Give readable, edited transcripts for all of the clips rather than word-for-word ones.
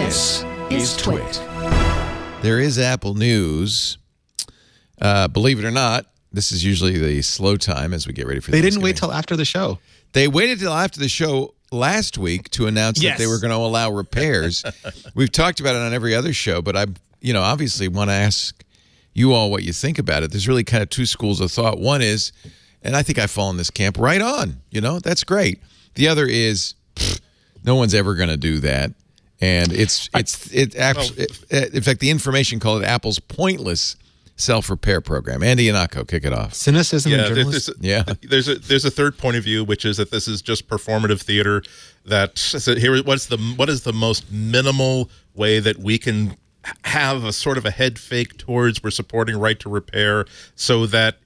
This is TWiT. There is Apple news. Believe it or not, this is usually the slow time as we get ready for They didn't wait till after the show. They waited till after the show last week to announce that they were going to allow repairs. We've talked about it on every other show, but I, obviously want to ask you all what you think about it. There's really kind of two schools of thought. One is, and I think I fall in this camp, right on. That's great. The other is, no one's ever going to do that. And in fact, the information called it Apple's pointless self-repair program. Andy Ihnatko, kick it off. Cynicism in journalism. There's a third point of view, which is that this is just performative theater. What is the most minimal way that we can have a sort of a head fake towards we're supporting right to repair, so that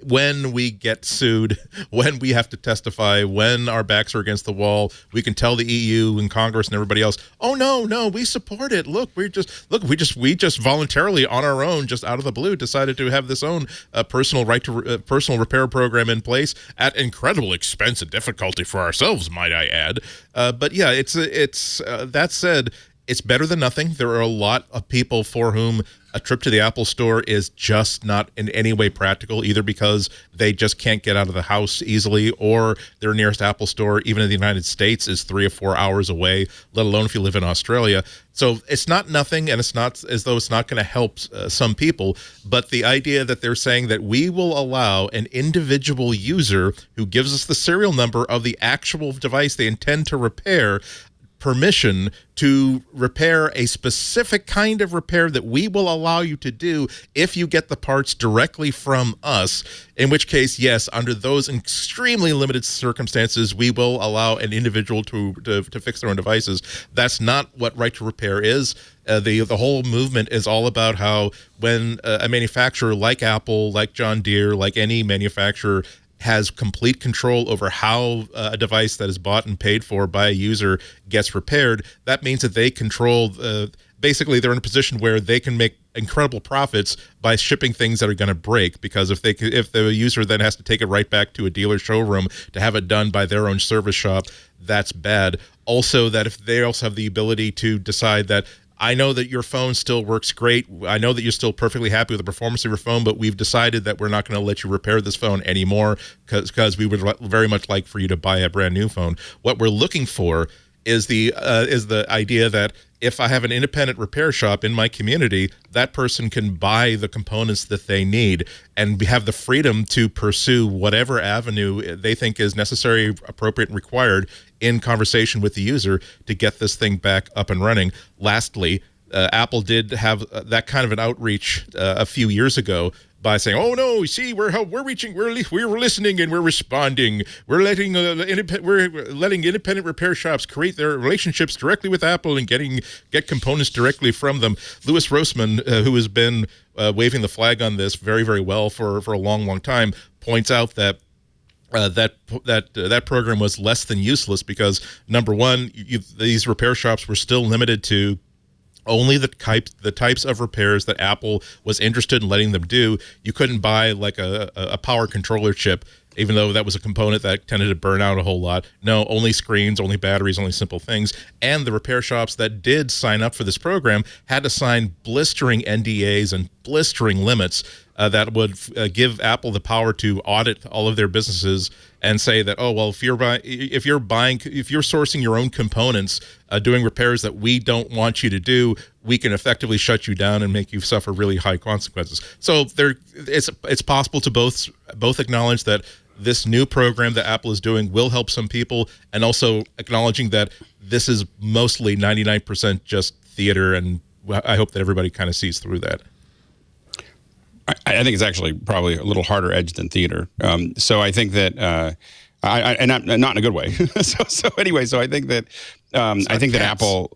when we get sued, when we have to testify, when our backs are against the wall, we can tell the EU and Congress and everybody else, oh no, we support it. We just voluntarily on our own, just out of the blue, decided to have this own personal repair program in place at incredible expense and difficulty for ourselves, might I add. But yeah, it's that said, it's better than nothing. There are a lot of people for whom a trip to the Apple store is just not in any way practical, either because they just can't get out of the house easily, or their nearest Apple store, even in the United States, is 3 or 4 hours away, let alone if you live in Australia. So it's not nothing, and it's not as though it's not going to help some people. But the idea that they're saying that we will allow an individual user who gives us the serial number of the actual device they intend to repair permission to repair a specific kind of repair that we will allow you to do if you get the parts directly from us, in which case, yes, under those extremely limited circumstances, we will allow an individual to fix their own devices. That's not what right to repair is. The whole movement is all about how when a manufacturer like Apple, like John Deere, like any manufacturer, has complete control over how a device that is bought and paid for by a user gets repaired, that means that they control, basically they're in a position where they can make incredible profits by shipping things that are going to break, because if the user then has to take it right back to a dealer showroom to have it done by their own service shop, that's bad. Also, that if they also have the ability to decide that, I know that your phone still works great. I know that you're still perfectly happy with the performance of your phone, but we've decided that we're not going to let you repair this phone anymore because we would very much like for you to buy a brand new phone. What we're looking for is the idea that if I have an independent repair shop in my community, that person can buy the components that they need and have the freedom to pursue whatever avenue they think is necessary, appropriate, and required in conversation with the user to get this thing back up and running. Lastly, Apple did have that kind of an outreach a few years ago by saying, "Oh no, see, we're listening and we're responding. We're letting independent repair shops create their relationships directly with Apple and get components directly from them." Louis Rossmann, who has been waving the flag on this very, very well for a long time, points out that that program was less than useless because, number one, these repair shops were still limited to only the types of repairs that Apple was interested in letting them do. You couldn't buy like a power controller chip, even though that was a component that tended to burn out a whole lot. No, only screens, only batteries, only simple things. And the repair shops that did sign up for this program had to sign blistering NDAs and blistering limits that would give Apple the power to audit all of their businesses and say that, oh, well, if you're sourcing your own components, doing repairs that we don't want you to do, we can effectively shut you down and make you suffer really high consequences. So it's possible to both acknowledge that this new program that Apple is doing will help some people, and also acknowledging that this is mostly 99% just theater, and I hope that everybody kind of sees through that. I think it's actually probably a little harder edge than theater. So I think that, and not in a good way. so anyway, I think that Apple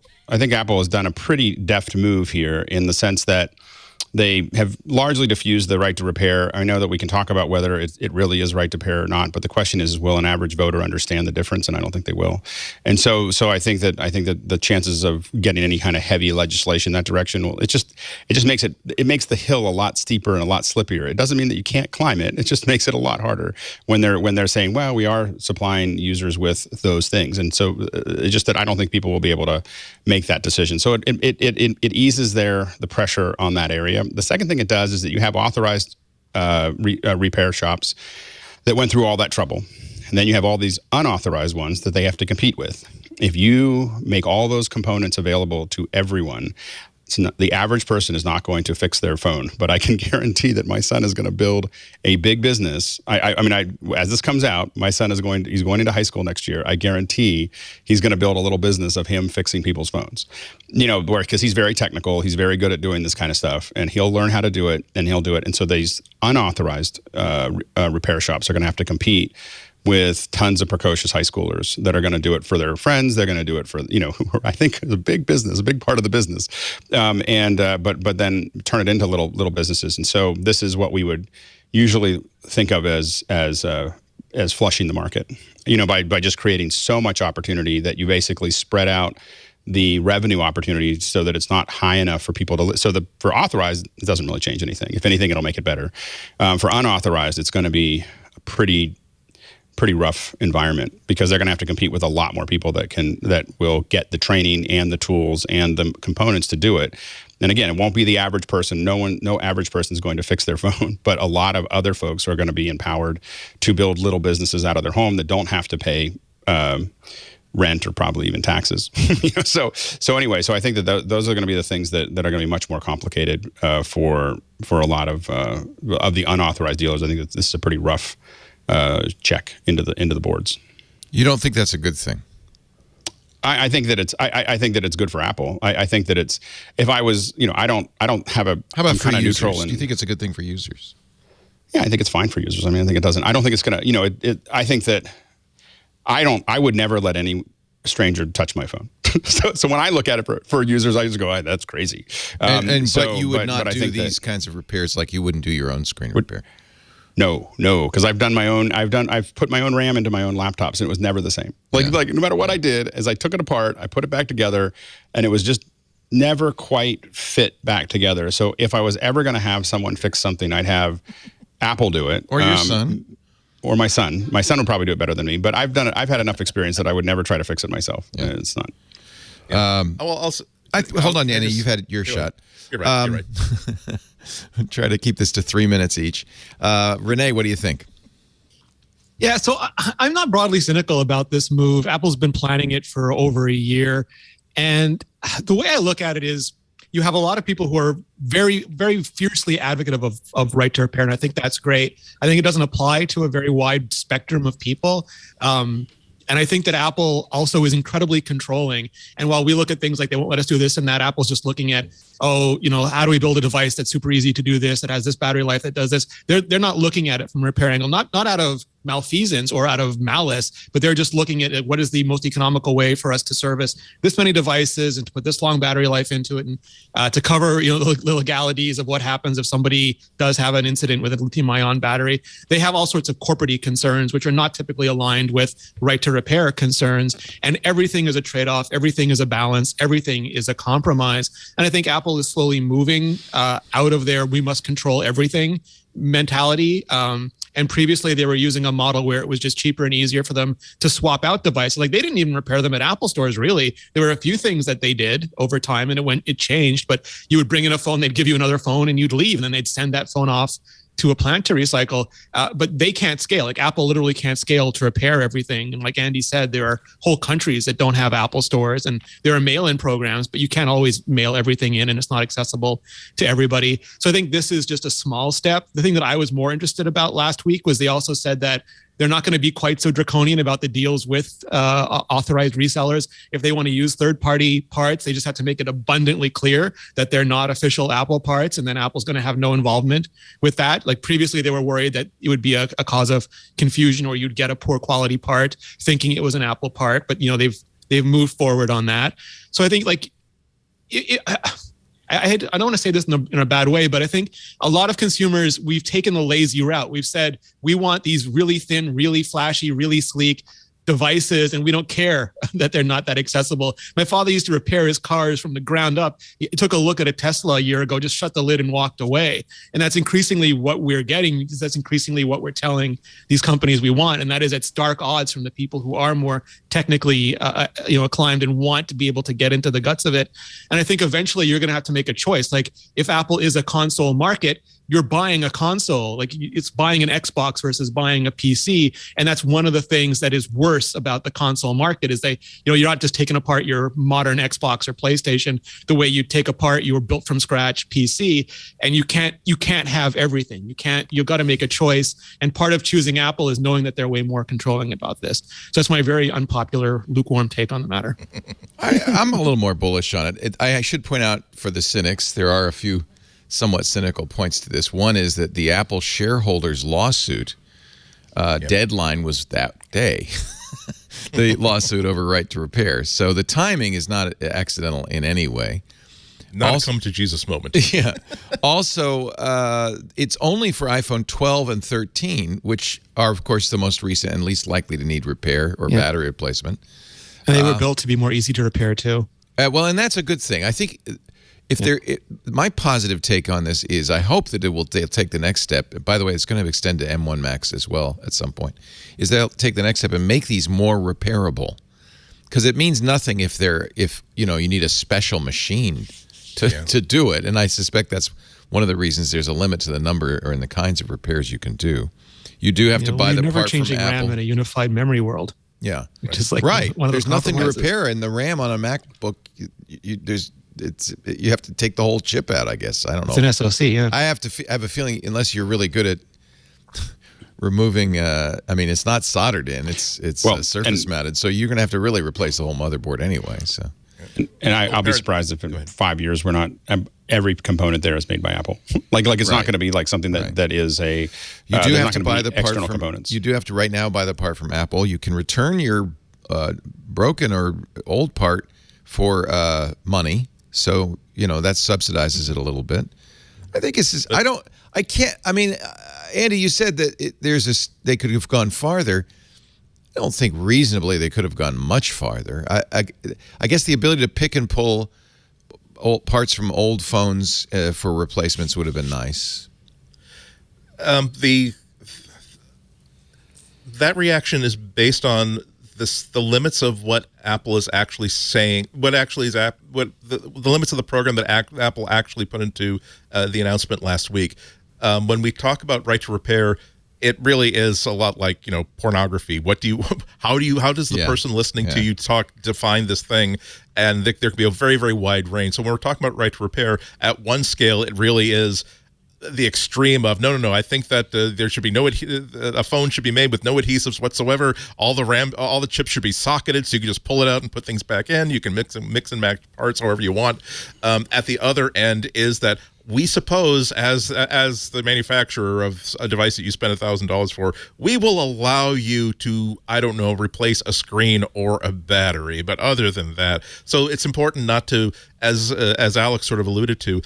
has done a pretty deft move here in the sense that They have largely diffused the right to repair. I know that we can talk about whether it really is right to repair or not, but the question is, will an average voter understand the difference? And I don't think they will. And so I think that the chances of getting any kind of heavy legislation in that direction, it just makes the hill a lot steeper and a lot slippier. It doesn't mean that you can't climb it. It just makes it a lot harder when they're saying, well, we are supplying users with those things. And so it's just that I don't think people will be able to make that decision. So it eases the pressure on that area. The second thing it does is that you have authorized repair shops that went through all that trouble. And then you have all these unauthorized ones that they have to compete with. If you make all those components available to everyone, the average person is not going to fix their phone, but I can guarantee that my son is going to build a big business. As this comes out, my son he's going into high school next year. I guarantee he's going to build a little business of him fixing people's phones, because he's very technical. He's very good at doing this kind of stuff, and he'll learn how to do it, and he'll do it. And so these unauthorized repair shops are going to have to compete with tons of precocious high schoolers that are going to do it for their friends. They're going to do it for, I think is a big business, a big part of the business. But then turn it into little businesses. And so this is what we would usually think of as flushing the market, by just creating so much opportunity that you basically spread out the revenue opportunity so that it's not high enough for people to for authorized, it doesn't really change anything. If anything, it'll make it better. For unauthorized, it's going to be a pretty rough environment, because they're going to have to compete with a lot more people that will get the training and the tools and the components to do it. And again, it won't be the average person. No average person is going to fix their phone, but a lot of other folks are going to be empowered to build little businesses out of their home that don't have to pay rent or probably even taxes. So anyway, I think that those are going to be the things that are going to be much more complicated for a lot of the unauthorized dealers. I think that this is a pretty rough check into the boards. You don't think that's a good thing? I think that it's. I think that it's good for Apple. I think that it's. If I was, I don't have a. How about for users? Neutral. Do you think it's a good thing for users? Yeah, I think it's fine for users. I think it doesn't. I don't think it's gonna. I think that. I would never let any stranger touch my phone. So when I look at it for users, I just go, that's crazy. But you would not do these kinds of repairs like you wouldn't do your own screen repair. No, because I've done my own. I've put my own RAM into my own laptops, and it was never the same. Like no matter what I did, as I took it apart, I put it back together, and it was just never quite fit back together. So if I was ever going to have someone fix something, I'd have Apple do it, or your son, or my son. My son would probably do it better than me. But I've done it. I've had enough experience that I would never try to fix it myself. Yeah. It's not. Yeah. Hold on, Danny. You've had your shot. You're right. You're right. Try to keep this to 3 minutes each. Rene, what do you think? Yeah, so I'm not broadly cynical about this move. Apple's been planning it for over a year. And the way I look at it is you have a lot of people who are very, very fiercely advocate of right to repair. And I think that's great. I think it doesn't apply to a very wide spectrum of people. And I think that Apple also is incredibly controlling. And while we look at things like they won't let us do this and that, Apple's just looking at, how do we build a device that's super easy to do this, that has this battery life, that does this. They're not looking at it from a repair angle, not out of malfeasance or out of malice, but they're just looking at what is the most economical way for us to service this many devices and to put this long battery life into it, and to cover the legalities of what happens if somebody does have an incident with a lithium-ion battery. They have all sorts of corporate concerns which are not typically aligned with right to repair concerns, and everything is a trade-off, everything is a balance, everything is a compromise. And I think Apple is slowly moving out of their we must control everything mentality. And previously they were using a model where it was just cheaper and easier for them to swap out devices. Like they didn't even repair them at Apple stores, really. There were a few things that they did over time and it changed, but you would bring in a phone, they'd give you another phone and you'd leave, and then they'd send that phone off to a plant to recycle, but they can't scale. Like Apple literally can't scale to repair everything. And like Andy said, there are whole countries that don't have Apple stores, and there are mail-in programs, but you can't always mail everything in, and it's not accessible to everybody. So I think this is just a small step. The thing that I was more interested about last week was they also said that they're not going to be quite so draconian about the deals with authorized resellers. If they want to use third-party parts, they just have to make it abundantly clear that they're not official Apple parts, and then Apple's going to have no involvement with that. Like previously, they were worried that it would be a cause of confusion, or you'd get a poor quality part thinking it was an Apple part. But they've moved forward on that. So I think I don't want to say this in a bad way, but I think a lot of consumers, we've taken the lazy route. We've said, we want these really thin, really flashy, really sleek devices, and we don't care that they're not that accessible. My father used to repair his cars from the ground up. He took a look at a Tesla a year ago, just shut the lid and walked away. And that's increasingly what we're getting, because that's increasingly what we're telling these companies we want. And that is at stark odds from the people who are more technically acclaimed and want to be able to get into the guts of it. And I think eventually you're going to have to make a choice. Like, if Apple is a console market, you're buying a console, like it's buying an Xbox versus buying a PC. And that's one of the things that is worse about the console market, is you're not just taking apart your modern Xbox or PlayStation the way you take apart your built from scratch PC. And you can't have everything. You've got to make a choice. And part of choosing Apple is knowing that they're way more controlling about this. So that's my very unpopular, lukewarm take on the matter. I'm a little more bullish on it. I should point out, for the cynics, there are a few somewhat cynical points to this. One is that the Apple shareholders lawsuit deadline was that day. The lawsuit over right to repair. So the timing is not accidental in any way. Not also, a come to Jesus moment. Yeah. Also, it's only for iPhone 12 and 13, which are, of course, the most recent and least likely to need repair or battery replacement. And they were built to be more easy to repair, too. Well, and that's a good thing. I think my positive take on this is, I hope that they'll take the next step. By the way, it's going to extend to M1 Max as well at some point. Is they'll take the next step and make these more repairable, because it means nothing if you need a special machine to do it. And I suspect that's one of the reasons there's a limit to the number or in the kinds of repairs you can do. You do have to buy the part from Apple. Never changing RAM in a unified memory world. Yeah, which is like one of There's nothing to repair in the RAM on a MacBook. You have to take the whole chip out, I guess. I don't know. It's an SoC, yeah. I have a feeling, unless you're really good at removing, it's not soldered in. It's surface mounted. So you're going to have to really replace the whole motherboard anyway. So, and I'll be surprised if in 5 years we're not every component there is made by Apple. like it's not going to be like something that is a. You do have to buy the part external from components. You do have to right now buy the part from Apple. You can return your broken or old part for money. So, that subsidizes it a little bit. I think it's just, Andy, you said that they could have gone farther. I don't think reasonably they could have gone much farther. I guess the ability to pick and pull old parts from old phones for replacements would have been nice. That reaction is based on the limits of what Apple is actually saying, the limits of the program that Apple actually put into the announcement last week. When we talk about right to repair, it really is a lot like, pornography. How does the person listening to you define this thing? And there could be a very, very wide range. So when we're talking about right to repair, at one scale, it really is the extreme of no. I think that there should be a phone should be made with no adhesives whatsoever. All the chips should be socketed, so you can just pull it out and put things back in. You can mix and match parts however you want. At the other end is that we suppose, as the manufacturer of a device that you spend $1,000 for, we will allow you to, replace a screen or a battery. But other than that, so it's important not to, as Alex sort of alluded to,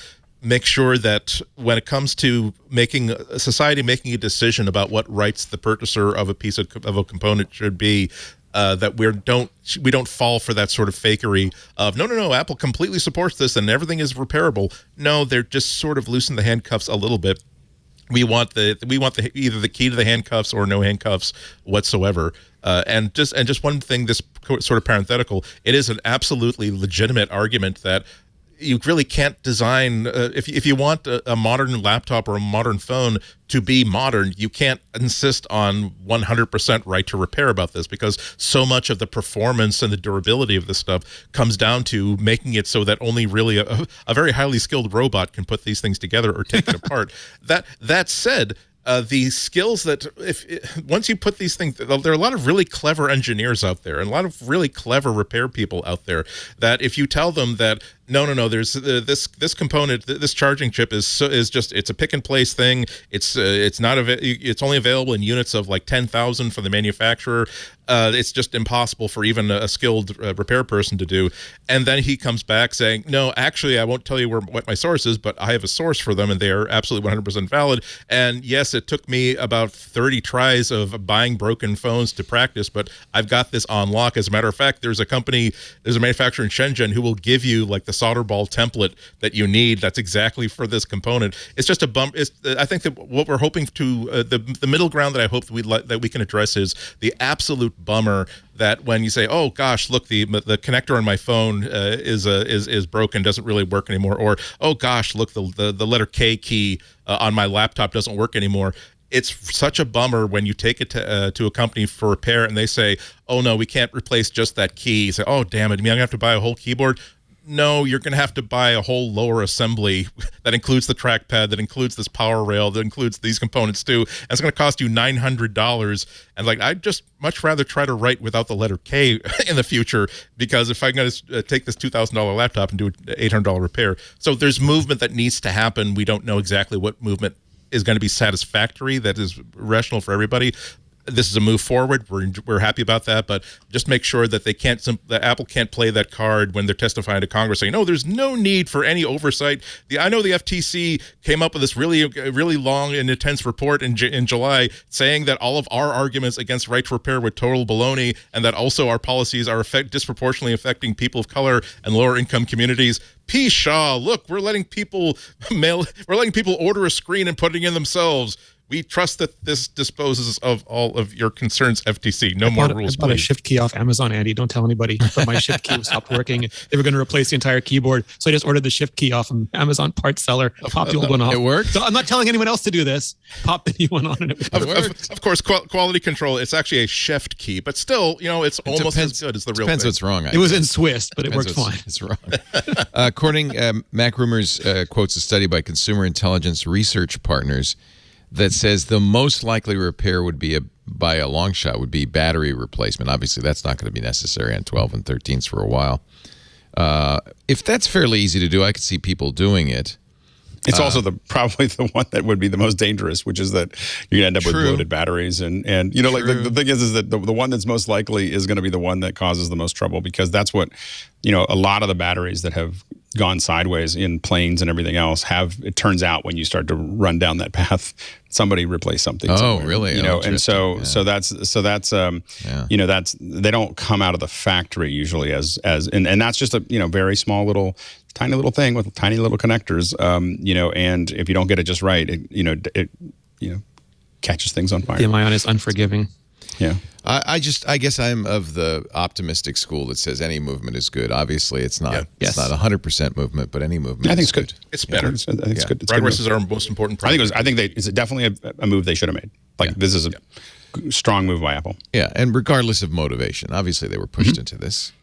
make sure that when it comes to society making a decision about what rights the purchaser of of a component should be, that we don't fall for that sort of fakery of no, Apple completely supports this and everything is repairable. No, they're just sort of loosen the handcuffs a little bit. We want either the key to the handcuffs or no handcuffs whatsoever. And just one thing, this sort of parenthetical, it is an absolutely legitimate argument that you really can't design, if you want a modern laptop or a modern phone to be modern, you can't insist on 100% right to repair about this, because so much of the performance and the durability of this stuff comes down to making it so that only really a very highly skilled robot can put these things together or take it apart. That said, the skills that once you put these things, there are a lot of really clever engineers out there and a lot of really clever repair people out there that if you tell them that No. There's this component. This charging chip is it's a pick and place thing. It's only available in units of like 10,000 for the manufacturer. It's just impossible for even a skilled repair person to do. And then he comes back saying, no, actually, I won't tell you what my source is, but I have a source for them, and they are absolutely 100% valid. And yes, it took me about 30 tries of buying broken phones to practice, but I've got this on lock. As a matter of fact, there's a manufacturer in Shenzhen who will give you like the solder ball template that you need. That's exactly for this component. It's just a bump. I think that what we're hoping to the middle ground that I hope that we can address is the absolute bummer that when you say, oh gosh, look, the connector on my phone is broken, doesn't really work anymore, or oh gosh, look, the letter K key on my laptop doesn't work anymore. It's such a bummer when you take it to a company for repair and they say, oh no, we can't replace just that key. You say, oh damn it, I'm gonna have to buy a whole keyboard. No, you're going to have to buy a whole lower assembly that includes the trackpad, that includes this power rail, that includes these components too. And it's going to cost you $900. And like, I'd just much rather try to write without the letter K in the future, because if I'm going to take this $2,000 laptop and do an $800 repair. So there's movement that needs to happen. We don't know exactly what movement is going to be satisfactory, that is rational for everybody. This is a move forward. We're happy about that, but just make sure that that Apple can't play that card when they're testifying to Congress saying, no, there's no need for any oversight. I know the FTC came up with this really long and intense report in July saying that all of our arguments against right to repair were total baloney, and that also our policies are disproportionately affecting people of color and lower income communities. Pshaw, look, we're letting people order a screen and putting it in themselves. We trust that this disposes of all of your concerns, FTC. No more rules, I bought a shift key off Amazon, Andy. Don't tell anybody. But my shift key stopped working. They were going to replace the entire keyboard. So I just ordered the shift key off an Amazon parts seller. Popped the old one off. It worked? So I'm not telling anyone else to do this. Pop the new one on and it worked. Of course, quality control. It's actually a shift key. But still, it's almost as good as the real thing. Depends what's wrong. It was in Swiss, but it worked fine. It's wrong. According, Mac Rumors quotes a study by Consumer Intelligence Research Partners that says the most likely repair would be by a long shot would be battery replacement. Obviously, that's not going to be necessary on 12 and 13s for a while. If that's fairly easy to do, I could see people doing it. It's also probably the one that would be the most dangerous, which is that you're going to end up with bloated batteries. And like the thing is that the one that's most likely is going to be the one that causes the most trouble, because that's what, a lot of the batteries that have gone sideways in planes and everything else it turns out when you start to run down that path, somebody replaced something. Oh, somewhere, really? And so that's that's, they don't come out of the factory usually and that's just a, very small little, tiny little thing with tiny little connectors, and if you don't get it just right, it catches things on fire. The Ion is unforgiving. Yeah. I guess I'm of the optimistic school that says any movement is good. Obviously, it's not. It's not 100% movement, but any movement. I think it's good. It's better. I think it's good. It's Progress is our most important project. I think it's definitely a move they should have made. This is a strong move by Apple. Yeah, and regardless of motivation, obviously they were pushed into this.